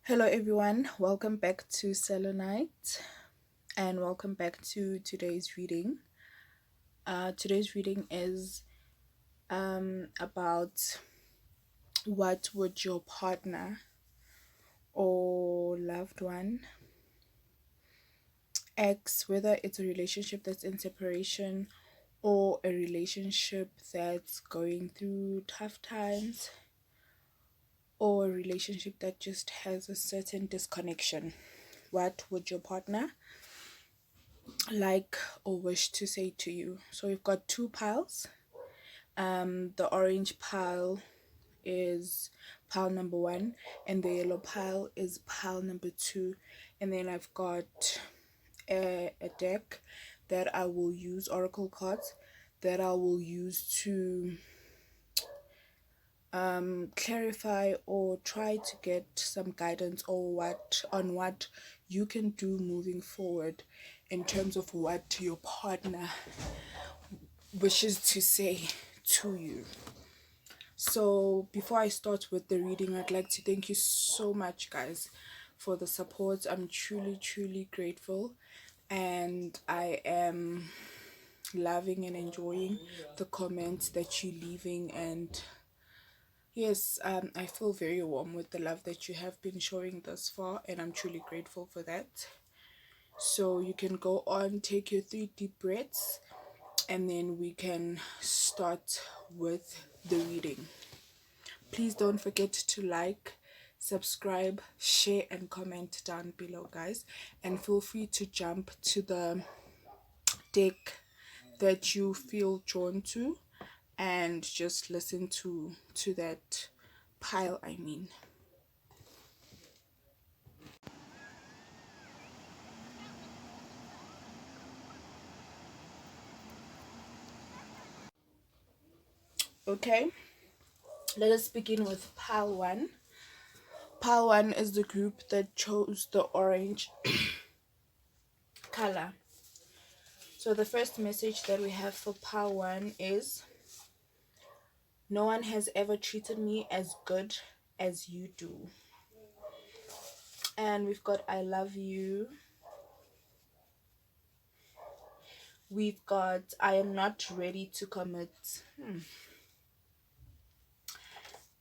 Hello, everyone. Welcome back to Selenite and welcome back to today's reading. Today's reading is about what would your partner or loved one, ex, whether it's a relationship that's in separation or a relationship that's going through tough times or a relationship that just has a certain disconnection. What would your partner like or wish to say to you? So we've got two piles. The orange pile is pile number one, and the yellow pile is pile number two. And then I've got a deck that I will use, oracle cards that I will use to clarify or try to get some guidance or what you can do moving forward in terms of what your partner wishes to say to you. So before I start with the reading, I'd like to thank you so much, guys, for the support. I'm truly grateful, and I am loving and enjoying the comments that you're leaving. And yes, I feel very warm with the love that you have been showing thus far, and I'm truly grateful for that. So you can go on, take your 3 deep breaths, and then we can start with the reading. Please don't forget to like, subscribe, share, and comment down below, guys. And feel free to jump to the deck that you feel drawn to and just listen to that pile, I mean. Okay, let us begin with pile one. Pile one is the group that chose the orange color. So the first message that we have for pile one is: no one has ever treated me as good as you do. And we've got I love you. We've got I am not ready to commit.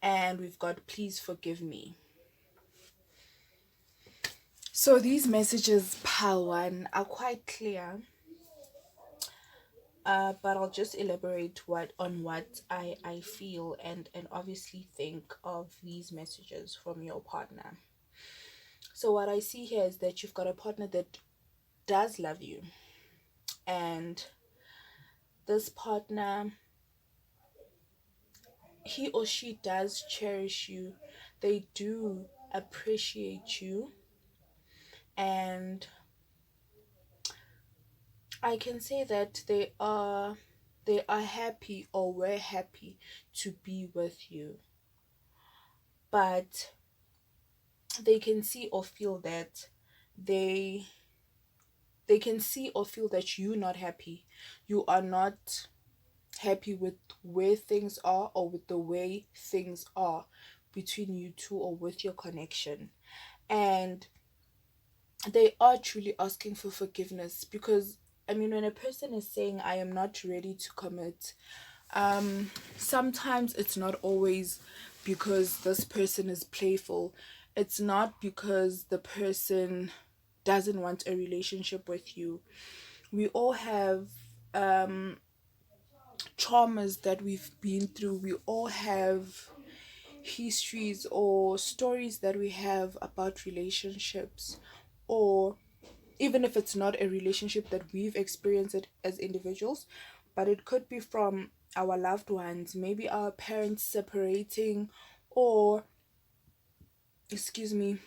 And we've got please forgive me. So these messages, pile one, are quite clear. But I'll just elaborate what I feel and obviously think of these messages from your partner. So what I see here is that you've got a partner that does love you, and this partner, he or she does cherish you. They do appreciate you, and I can say that they are happy or were happy to be with you, but they can see or feel that they they can see or feel that you're not happy. You are not happy with where things are or with the way things are between you two or with your connection. And they are truly asking for forgiveness, because I mean, when a person is saying I am not ready to commit, sometimes it's not always because this person is playful. It's not because the person doesn't want a relationship with you. We all have traumas that we've been through. We all have histories or stories that we have about relationships, or even if it's not a relationship that we've experienced it as individuals, but it could be from our loved ones, maybe our parents separating, or excuse me,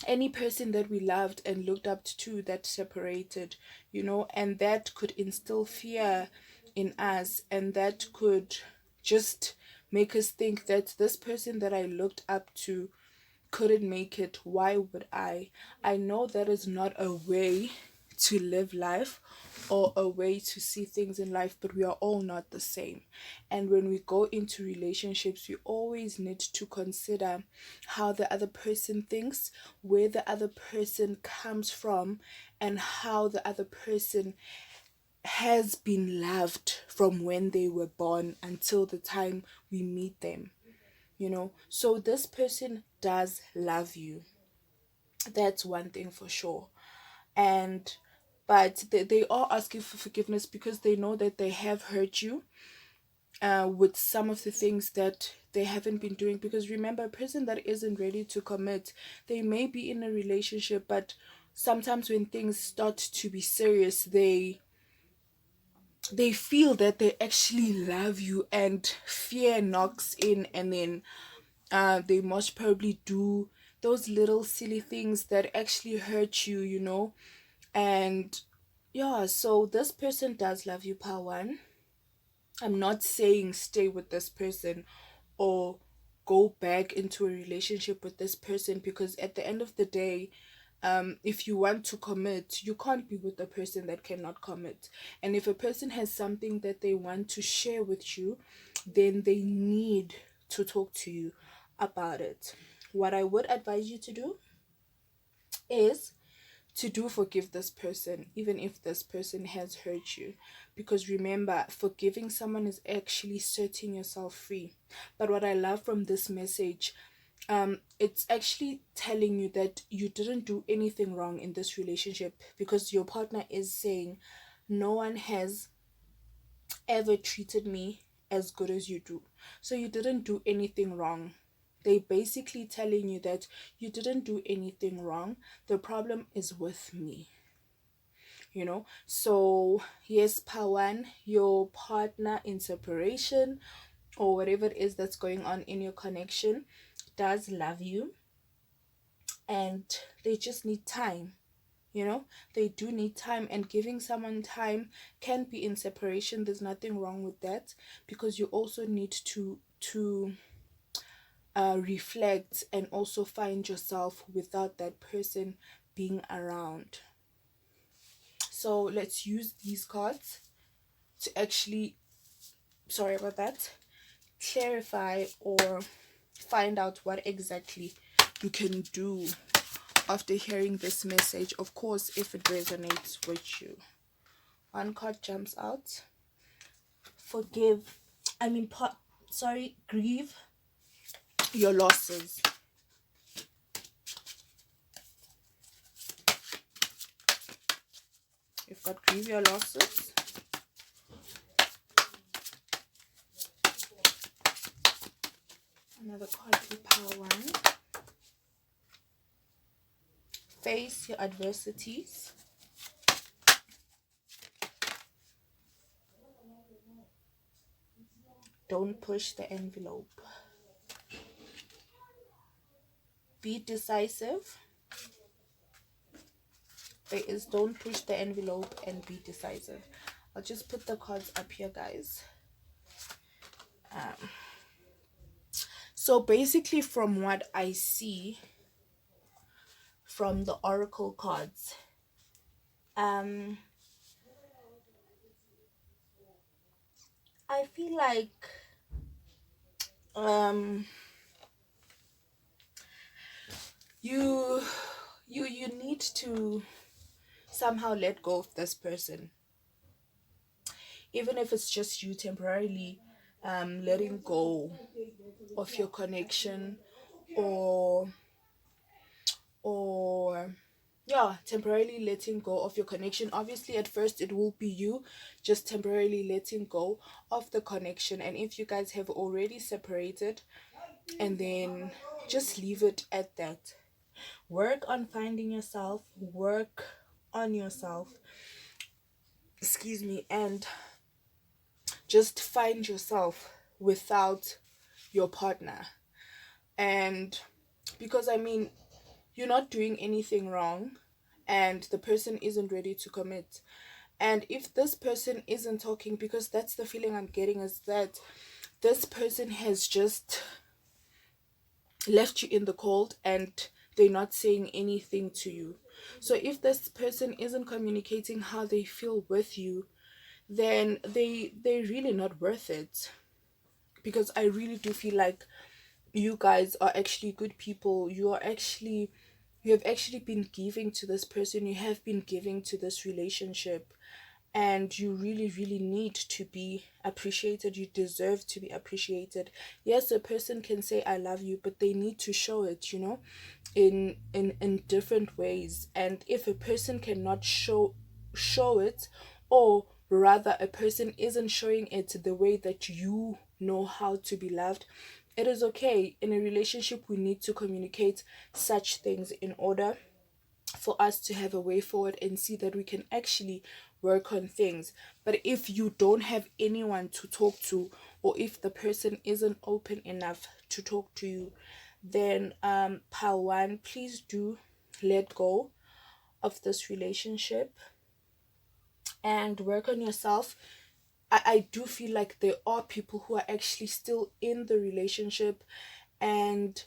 any person that we loved and looked up to that separated, and that could instill fear in us, and that could just make us think that this person that I looked up to couldn't make it. Why would I know that is not a way to live life or a way to see things in life, but we are all not the same. And when we go into relationships, we always need to consider how the other person thinks, where the other person comes from, and how the other person has been loved from when they were born until the time we meet them. So this person does love you. That's one thing for sure. And but they are asking for forgiveness because they know that they have hurt you with some of the things that they haven't been doing. Because remember, a person that isn't ready to commit, they may be in a relationship, but sometimes when things start to be serious, they feel that they actually love you, and fear knocks in, and then they most probably do those little silly things that actually hurt you. And yeah, so this person does love you, Pawan. I'm not saying stay with this person or go back into a relationship with this person, because at the end of the day, if you want to commit, you can't be with a person that cannot commit. And if a person has something that they want to share with you, then they need to talk to you about it. What I would advise you to do is to do forgive this person, even if this person has hurt you. Because remember, forgiving someone is actually setting yourself free. But what I love from this message, it's actually telling you that you didn't do anything wrong in this relationship, because your partner is saying, no one has ever treated me as good as you do. So you didn't do anything wrong. They basically telling you that you didn't do anything wrong. The problem is with me. So yes, Pawan, your partner in separation or whatever it is that's going on in your connection does love you, and they just need time. They do need time, and giving someone time can be in separation. There's nothing wrong with that, because you also need to reflect and also find yourself without that person being around. So let's use these cards to actually, sorry about that, clarify or find out what exactly you can do after hearing this message. Of course, if it resonates with you. One card jumps out. Grieve your losses. You've got grieve your losses. Another card for power one. Face your adversities. Don't push the envelope. Be decisive. There is don't push the envelope and be decisive. I'll just put the cards up here, guys. So basically, from what I see from the oracle cards, I feel like you need to somehow let go of this person, even if it's just you temporarily letting go of your connection, or yeah, temporarily letting go of your connection. Obviously at first it will be you just temporarily letting go of the connection, and if you guys have already separated, and then just leave it at that. Work on finding yourself, work on yourself, excuse me, and just find yourself without your partner. And because you're not doing anything wrong, and the person isn't ready to commit. And if this person isn't talking, because that's the feeling I'm getting, is that this person has just left you in the cold, and they're not saying anything to you. So if this person isn't communicating how they feel with you, then they're really not worth it. Because I really do feel like you guys are actually good people. You have actually been giving to this person, you have been giving to this relationship, and you really really need to be appreciated. You deserve to be appreciated. Yes, a person can say I love you, but they need to show it, in different ways. And if a person cannot show it, or rather a person isn't showing it the way that you know how to be loved, it is okay. In a relationship, we need to communicate such things in order for us to have a way forward and see that we can actually work on things. But if you don't have anyone to talk to, or if the person isn't open enough to talk to you, then pile one, please do let go of this relationship and work on yourself. I do feel like there are people who are actually still in the relationship, and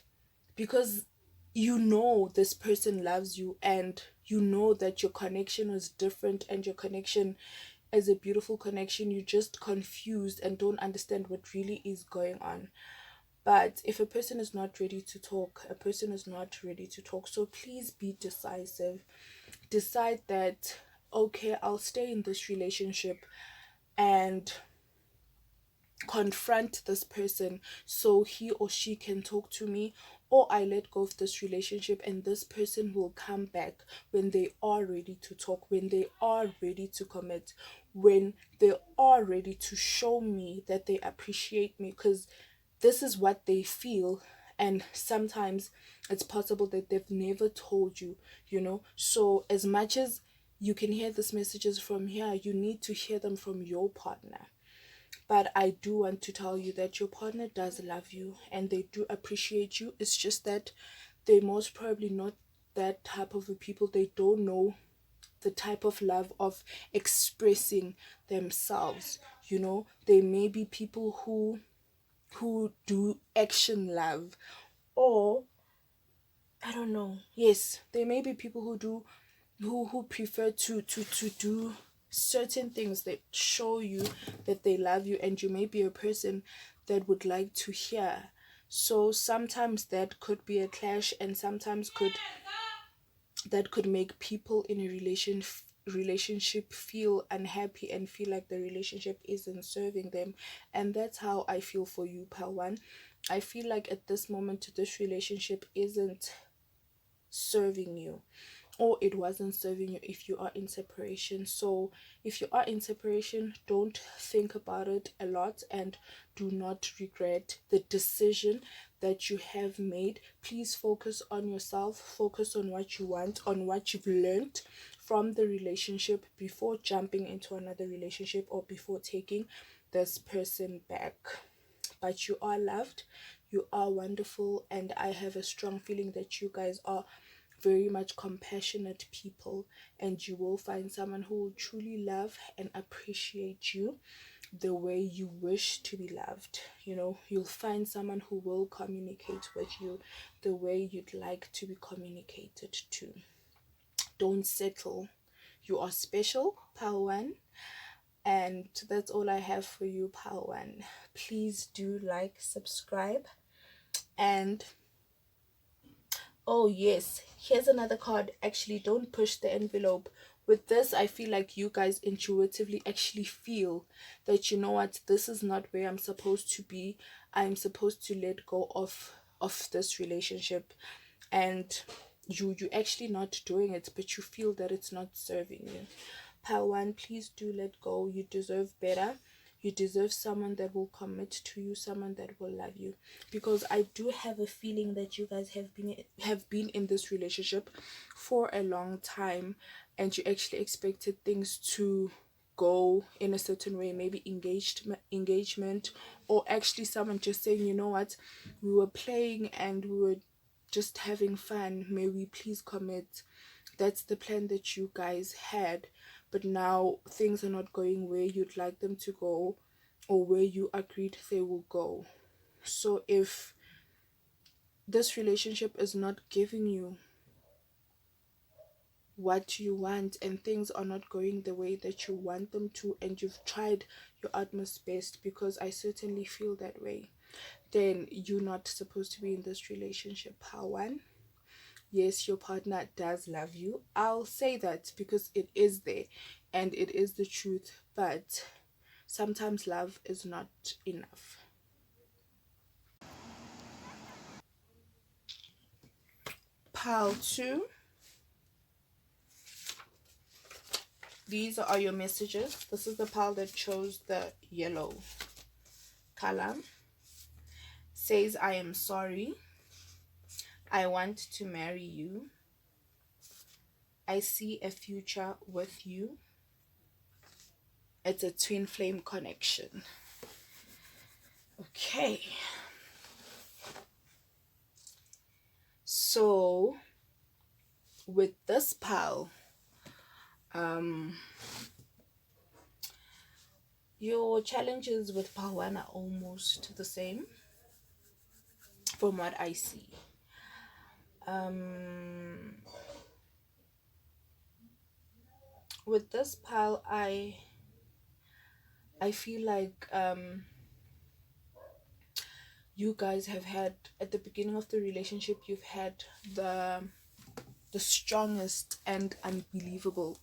because this person loves you, and that your connection was different, and your connection is a beautiful connection, you're just confused and don't understand what really is going on. But if a person is not ready to talk, a person is not ready to talk. So please be decisive. Decide that, okay, I'll stay in this relationship and confront this person so he or she can talk to me, or I let go of this relationship and this person will come back when they are ready to talk, when they are ready to commit, when they are ready to show me that they appreciate me, because this is what they feel. And sometimes it's possible that they've never told you, so as much as you can hear these messages from here, you need to hear them from your partner. But I do want to tell you that your partner does love you and they do appreciate you. It's just that they're most probably not that type of a people. They don't know the type of love of expressing themselves. They may be people who do action love, or I don't know. Yes, there may be people who prefer to do certain things that show you that they love you, and you may be a person that would like to hear. So sometimes that could be a clash, and sometimes could make people in a relationship feel unhappy and feel like the relationship isn't serving them. And that's how I feel for you, pal one. I feel like at this moment this relationship isn't serving you, or it wasn't serving you if you are in separation. So if you are in separation, don't think about it a lot and do not regret the decision that you have made. Please focus on yourself, focus on what you want, on what you've learned from the relationship before jumping into another relationship, or before taking this person back. But you are loved, you are wonderful, and I have a strong feeling that you guys are very much compassionate people, and you will find someone who will truly love and appreciate you the way you wish to be loved. You'll find someone who will communicate with you the way you'd like to be communicated to. Don't settle. You are special, pal one. And that's all I have for you, pal one. Please do like, subscribe, and oh, yes. Here's another card. Actually, don't push the envelope. With this, I feel like you guys intuitively actually feel that, you know what, this is not where I'm supposed to be. I'm supposed to let go of this relationship. And you actually not doing it, but you feel that it's not serving you. Pile one, please do let go. You deserve better. You deserve someone that will commit to you, someone that will love you. Because I do have a feeling that you guys have been in this relationship for a long time, and you actually expected things to go in a certain way, maybe engagement, or actually someone just saying, you know what, we were playing and we were just having fun, may we please commit. That's the plan that you guys had, but now things are not going where you'd like them to go, or where you agreed they will go. So if this relationship is not giving you what you want, and things are not going the way that you want them to, and you've tried your utmost best, because I certainly feel that way, then you're not supposed to be in this relationship. How one, yes, your partner does love you. I'll say that because it is there and it is the truth, but sometimes love is not enough. Pile 2, these are your messages. This is the pile that chose the yellow color. Says, I am sorry. I want to marry you. I see a future with you. It's a twin flame connection. Okay. So with this pile, your challenges with pile 1 are almost the same from what I see. With this pile, I feel like you guys have had, at the beginning of the relationship, you've had the strongest and unbelievable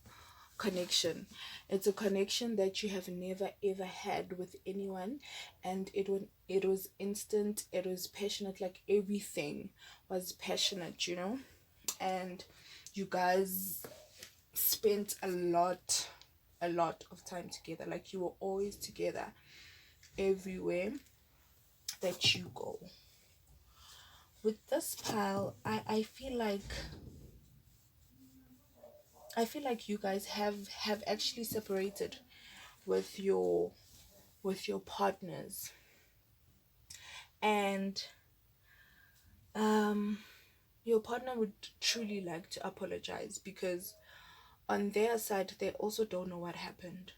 connection. It's a connection that you have never ever had with anyone, and it was instant, it was passionate, like everything was passionate, and you guys spent a lot of time together. Like, you were always together everywhere that you go. With this pile, I feel like you guys have actually separated with your partners, and your partner would truly like to apologize, because on their side they also don't know what happened.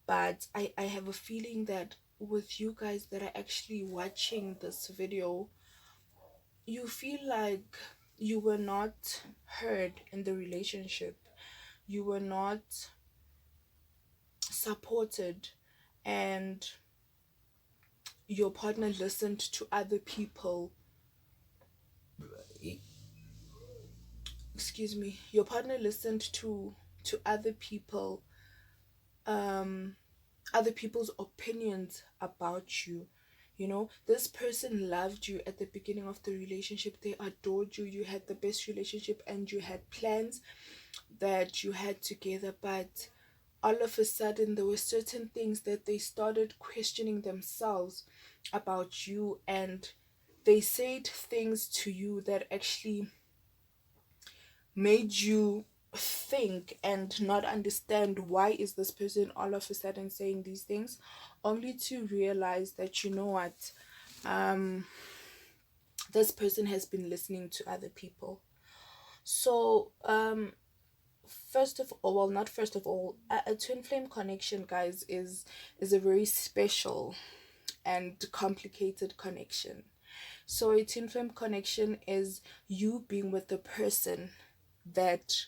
But I have a feeling that with you guys that are actually watching this video, you feel like you were not heard in the relationship, you were not supported, and your partner listened to other people. Excuse me. Your partner listened to other people, other people's opinions about you. This person loved you at the beginning of the relationship. They adored you. You had the best relationship and you had plans that you had together, but all of a sudden there were certain things that they started questioning themselves about you, and they said things to you that actually made you think and not understand, why is this person all of a sudden saying these things, only to realize that, what, this person has been listening to other people. So first of all, well, not first of all, a twin flame connection, guys, is a very special and complicated connection. So a twin flame connection is you being with the person that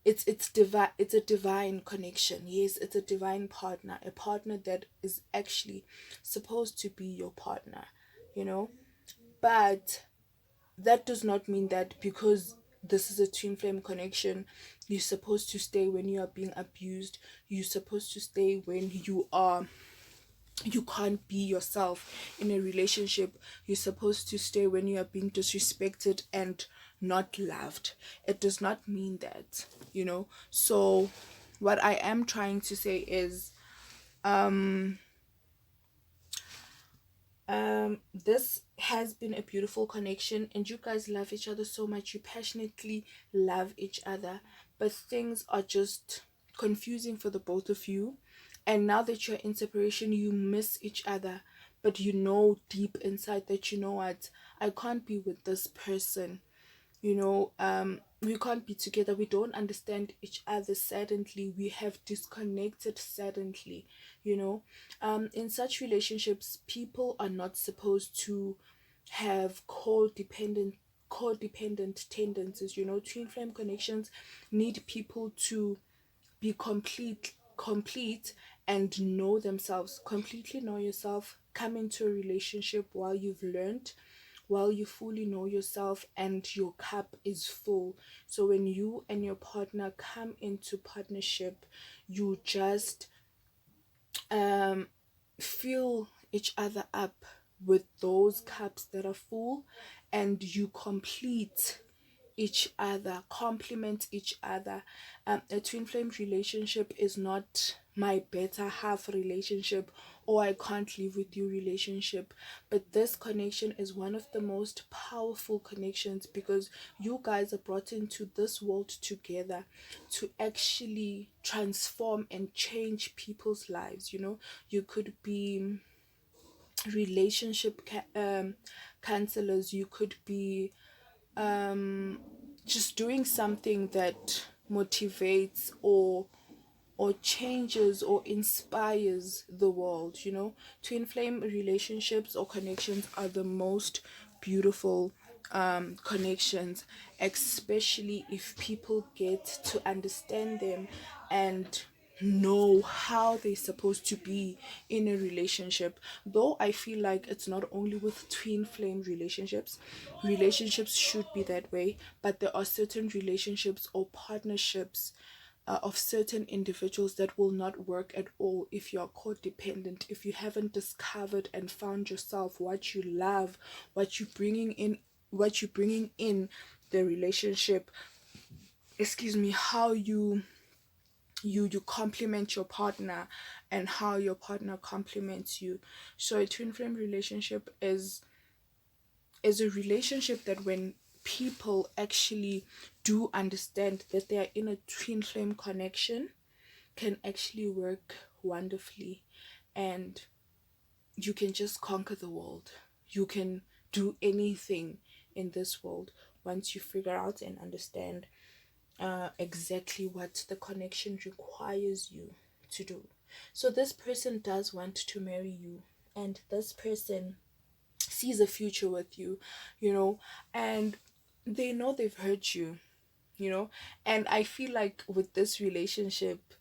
it's divine. It's a divine connection. Yes, it's a divine partner, a partner that is actually supposed to be your partner, but that does not mean that because this is a twin flame connection, you're supposed to stay when you are being abused. You're supposed to stay when you can't be yourself in a relationship. You're supposed to stay when you are being disrespected and not loved. It does not mean that, So what I am trying to say is, this has been a beautiful connection, and you guys love each other so much. You passionately love each other, but things are just confusing for the both of you. And now that you're in separation, you miss each other, but deep inside that, what, I can't be with this person. We can't be together. We don't understand each other. Suddenly we have disconnected. Suddenly, in such relationships, people are not supposed to have codependent tendencies. Twin flame connections need people to be complete and know themselves, completely know yourself, come into a relationship while you fully know yourself and your cup is full. So when you and your partner come into partnership, you just um fill each other up with those cups that are full, and you complete each other, complement each other. A twin flame relationship is not my better half relationship, or I can't live with you relationship, but this connection is one of the most powerful connections, because you guys are brought into this world together to actually transform and change people's lives. You could be relationship counselors, you could be just doing something that motivates or changes or inspires the world. Twin flame relationships or connections are the most beautiful connections, especially if people get to understand them and know how they're supposed to be in a relationship. Though I feel like it's not only with twin flame relationships should be that way, but there are certain relationships or partnerships of certain individuals that will not work at all if you're codependent, if you haven't discovered and found yourself, what you love, what you're bringing in the relationship, excuse me, how you complement your partner and how your partner complements you. So a twin flame relationship is a relationship that when people actually do understand that they are in a twin flame connection, can actually work wonderfully, and you can just conquer the world. You can do anything in this world once you figure out and understand exactly what the connection requires you to do. So this person does want to marry you, and this person sees a future with you, and they know they've hurt you, and I feel like with this relationship,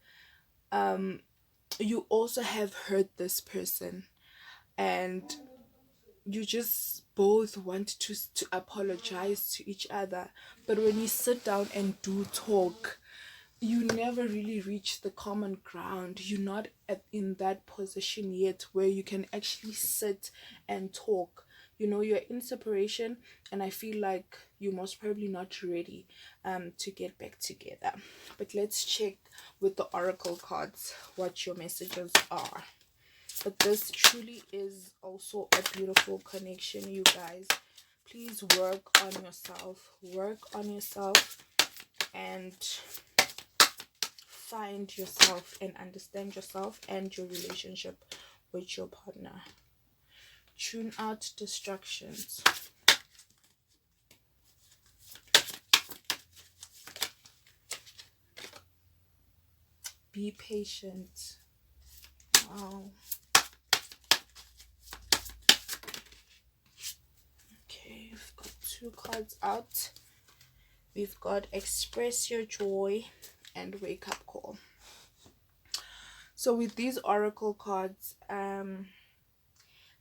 you also have hurt this person, and you just both want to apologize to each other, but when you sit down and do talk, you never really reach the common ground. You're not in that position yet where you can actually sit and talk. You're in separation, and I feel like you're most probably not ready to get back together. But let's check with the oracle cards what your messages are. But this truly is also a beautiful connection, you guys. Please work on yourself and find yourself and understand yourself and your relationship with your partner. Tune out distractions. Be patient. Wow. Okay, we've got 2 cards out. We've got express your joy and wake up call. So with these oracle cards,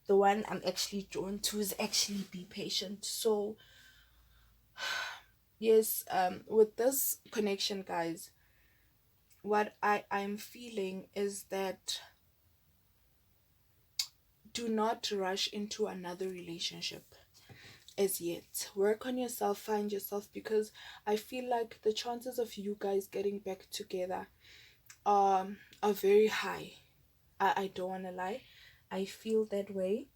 the one I'm actually drawn to is actually be patient. So yes, with this connection, guys, what I'm feeling is that do not rush into another relationship as yet. Work on yourself, find yourself, because I feel like the chances of you guys getting back together are very high. I don't want to lie, I feel that way.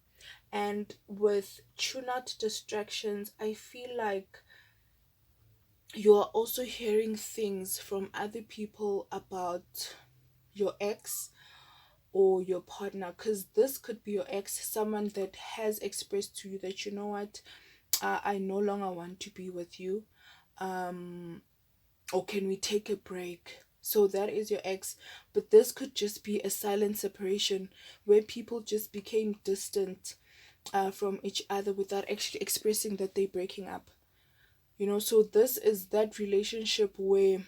And with tune out distractions, I feel like you are also hearing things from other people about your ex or your partner, because this could be your ex, someone that has expressed to you that, you know what, I no longer want to be with you, or can we take a break? So that is your ex. But this could just be a silent separation where people just became distant, from each other without actually expressing that they're breaking up. So this is that relationship where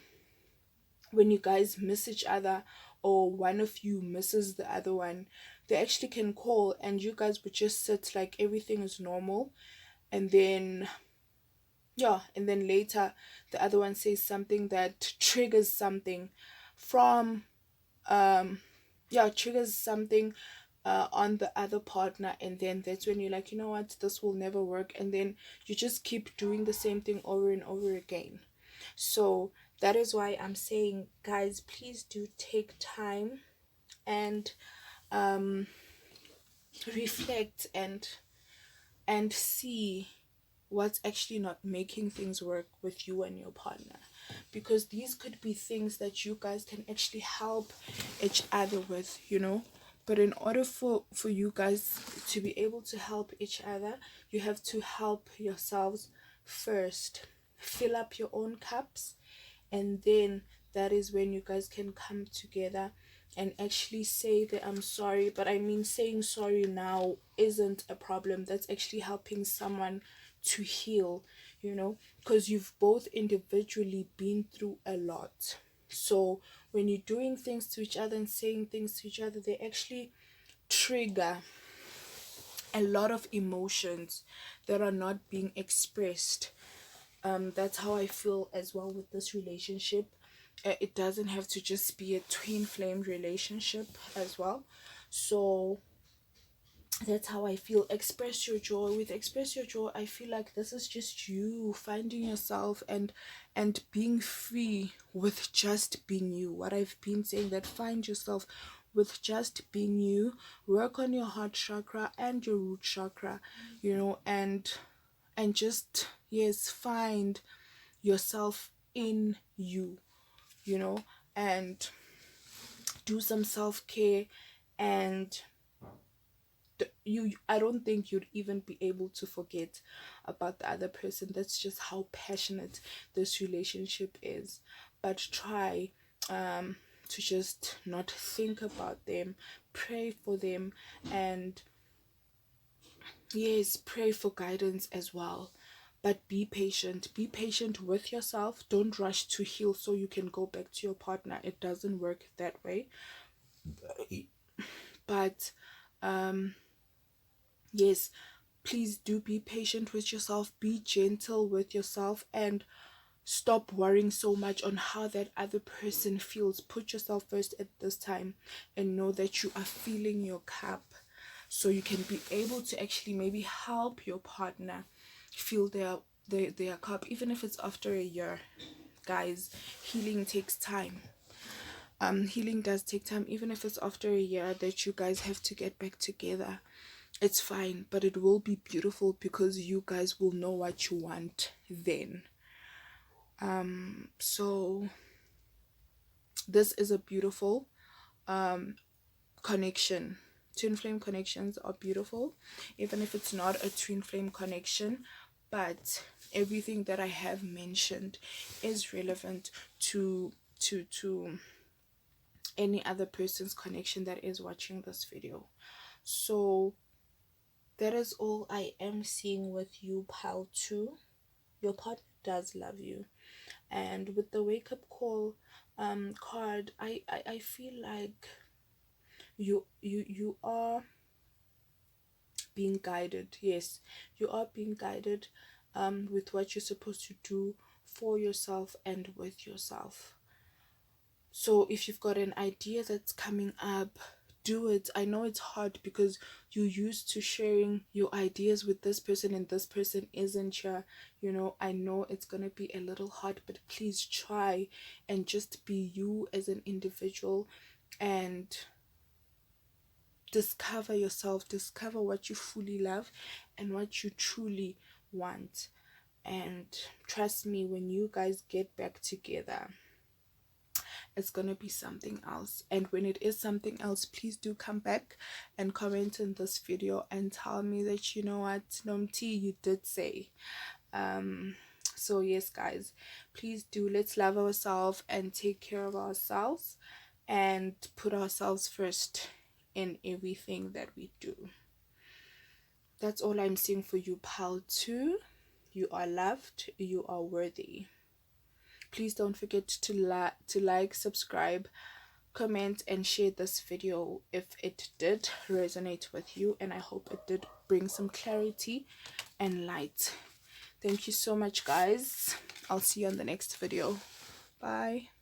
when you guys miss each other, or one of you misses the other one, they actually can call and you guys would just sit like everything is normal. And then, yeah, and then later the other one says something that triggers something from, yeah, triggers something on the other partner. And then that's when you're like, you know what, this will never work. And then you just keep doing the same thing over and over again. So that is why I'm saying, guys, please do take time and um reflect and see what's actually not making things work with you and your partner, because these could be things that you guys can actually help each other with. But in order for you guys to be able to help each other, you have to help yourselves first. Fill up your own cups, and then that is when you guys can come together and actually say that I'm sorry. But I mean, saying sorry now isn't a problem. That's actually helping someone to heal, because you've both individually been through a lot. So when you're doing things to each other and saying things to each other, they actually trigger a lot of emotions that are not being expressed. That's how I feel as well with this relationship. It doesn't have to just be a twin flame relationship as well. So that's how I feel. Express your joy. With express your joy, I feel like this is just you finding yourself and being free with just being you. What I've been saying, that find yourself with just being you. Work on your heart chakra and your root chakra, and just, yes, find yourself in you, and do some self-care. And I don't think you'd even be able to forget about the other person. That's just how passionate this relationship is. But try to just not think about them. Pray for them, and yes, pray for guidance as well. But be patient. Be patient with yourself. Don't rush to heal so you can go back to your partner. It doesn't work that way. But yes, please do be patient with yourself. Be gentle with yourself, and stop worrying so much on how that other person feels. Put yourself first at this time, and know that you are filling your cup, so you can be able to actually maybe help your partner fill their cup, even if it's after a year. Guys, healing takes time. Healing does take time. Even if it's after a year that you guys have to get back together, it's fine, but it will be beautiful because you guys will know what you want then. So this is a beautiful connection. Twin flame connections are beautiful, even if it's not a twin flame connection. But everything that I have mentioned is relevant to any other person's connection that is watching this video. So that is all I am seeing with you, pal 2. Your partner does love you. And with the wake up call card, I feel like you are being guided. Yes, you are being guided with what you're supposed to do for yourself and with yourself. So if you've got an idea that's coming up, do it. I know it's hard because you're used to sharing your ideas with this person and this person isn't here. I know it's gonna be a little hard, but please try and just be you as an individual and discover yourself, discover what you fully love and what you truly want. And trust me, when you guys get back together, it's gonna be something else. And when it is something else, please do come back and comment in this video and tell me that, you know what, Nomti, you did say. So yes, guys, please do, let's love ourselves and take care of ourselves and put ourselves first in everything that we do. That's all I'm seeing for you, pal 2. You are loved, you are worthy. Please don't forget to like, subscribe, comment, and share this video if it did resonate with you, and I hope it did bring some clarity and light. Thank you so much, guys. I'll see you on the next video. Bye.